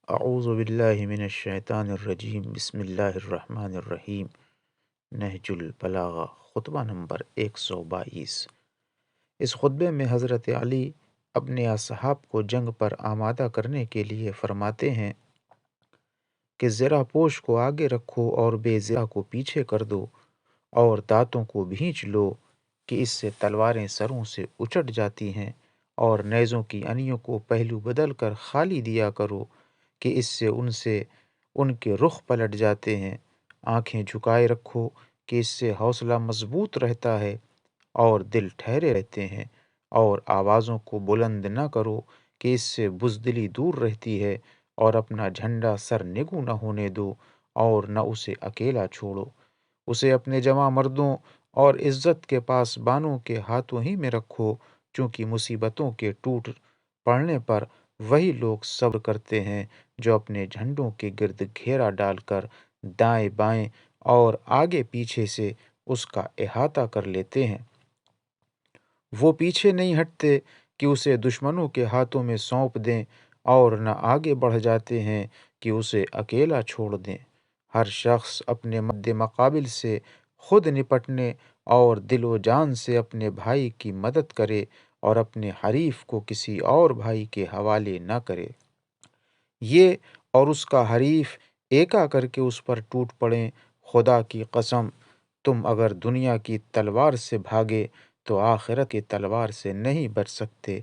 اعوذ باللہ من الشیطان الرجیم، بسم اللہ الرحمن الرحیم۔ نہج البلاغہ، خطبہ نمبر 122۔ اس خطبے میں حضرت علی اپنے اصحاب کو جنگ پر آمادہ کرنے کے لیے فرماتے ہیں کہ زرہ پوش کو آگے رکھو اور بے زرہ کو پیچھے کر دو، اور دانتوں کو بھینچ لو کہ اس سے تلواریں سروں سے اچٹ جاتی ہیں، اور نیزوں کی انیوں کو پہلو بدل کر خالی دیا کرو کہ اس سے ان کے رخ پلٹ جاتے ہیں۔ آنکھیں جھکائے رکھو کہ اس سے حوصلہ مضبوط رہتا ہے اور دل ٹھہرے رہتے ہیں، اور آوازوں کو بلند نہ کرو کہ اس سے بزدلی دور رہتی ہے، اور اپنا جھنڈا سر نگو نہ ہونے دو اور نہ اسے اکیلا چھوڑو۔ اسے اپنے جمع مردوں اور عزت کے پاسبانوں کے ہاتھوں ہی میں رکھو، چونکہ مصیبتوں کے ٹوٹ پڑنے پر وہی لوگ صبر کرتے ہیں جو اپنے جھنڈوں کے گرد گھیرا ڈال کر دائیں بائیں اور آگے پیچھے سے اس کا احاطہ کر لیتے ہیں۔ وہ پیچھے نہیں ہٹتے کہ اسے دشمنوں کے ہاتھوں میں سونپ دیں، اور نہ آگے بڑھ جاتے ہیں کہ اسے اکیلا چھوڑ دیں۔ ہر شخص اپنے مد مقابل سے خود نپٹنے اور دل و جان سے اپنے بھائی کی مدد کرے، اور اپنے حریف کو کسی اور بھائی کے حوالے نہ کرے۔ یہ اور اس کا حریف ایکا کر کے اس پر ٹوٹ پڑیں۔ خدا کی قسم، تم اگر دنیا کی تلوار سے بھاگے تو آخرت کی تلوار سے نہیں بچ سکتے۔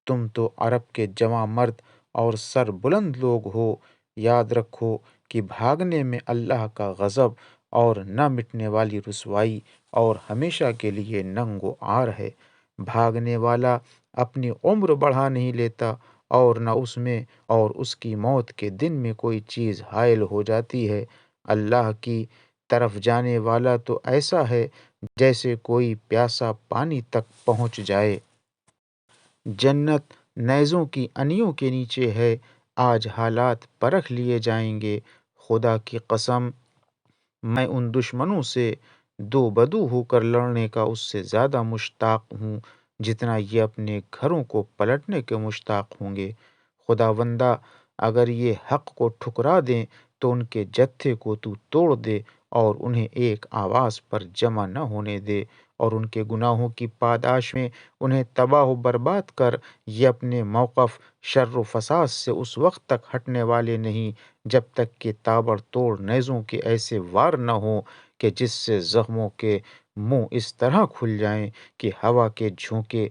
تم تو عرب کے جوان مرد اور سر بلند لوگ ہو۔ یاد رکھو کہ بھاگنے میں اللہ کا غضب اور نہ مٹنے والی رسوائی اور ہمیشہ کے لیے ننگ و عار ہے۔ بھاگنے والا اپنی عمر بڑھا نہیں لیتا، اور نہ اس میں اور اس کی موت کے دن میں کوئی چیز حائل ہو جاتی ہے۔ اللہ کی طرف جانے والا تو ایسا ہے جیسے کوئی پیاسا پانی تک پہنچ جائے۔ جنت نیزوں کی انیوں کے نیچے ہے۔ آج حالات پرکھ لیے جائیں گے۔ خدا کی قسم، میں ان دشمنوں سے دو بدو ہو کر لڑنے کا اس سے زیادہ مشتاق ہوں جتنا یہ اپنے گھروں کو پلٹنے کے مشتاق ہوں گے۔ خداوندہ، اگر یہ حق کو ٹھکرا دیں تو ان کے جتھے کو تو توڑ دے، اور انہیں ایک آواز پر جمع نہ ہونے دے، اور ان کے گناہوں کی پاداش میں انہیں تباہ و برباد کر۔ یہ اپنے موقف شر و فساد سے اس وقت تک ہٹنے والے نہیں جب تک کہ تابڑ توڑ نیزوں کے ایسے وار نہ ہوں کہ جس سے زخموں کے منہ اس طرح کھل جائیں کہ ہوا کے جھونکے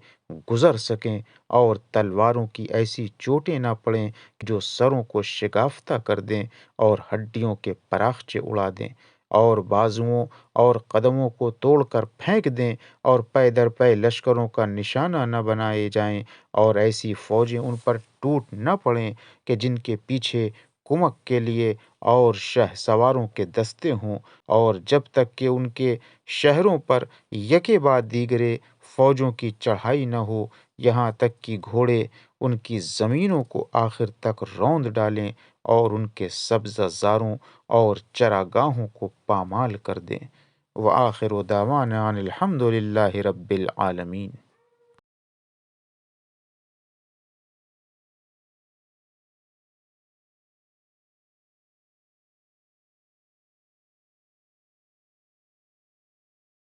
گزر سکیں، اور تلواروں کی ایسی چوٹیں نہ پڑیں جو سروں کو شگافتہ کر دیں اور ہڈیوں کے پراخچے اڑا دیں، اور بازوؤں اور قدموں کو توڑ کر پھینک دیں، اور پے در پے لشکروں کا نشانہ نہ بنائے جائیں، اور ایسی فوجیں ان پر ٹوٹ نہ پڑیں کہ جن کے پیچھے کمک کے لیے اور شہ سواروں کے دستے ہوں، اور جب تک کہ ان کے شہروں پر یکے بعد دیگرے فوجوں کی چڑھائی نہ ہو، یہاں تک کہ گھوڑے ان کی زمینوں کو آخر تک روند ڈالیں اور ان کے سبزہ زاروں اور چراگاہوں کو پامال کر دیں۔ وآخر دعوانا ان الحمد للہ رب العالمین۔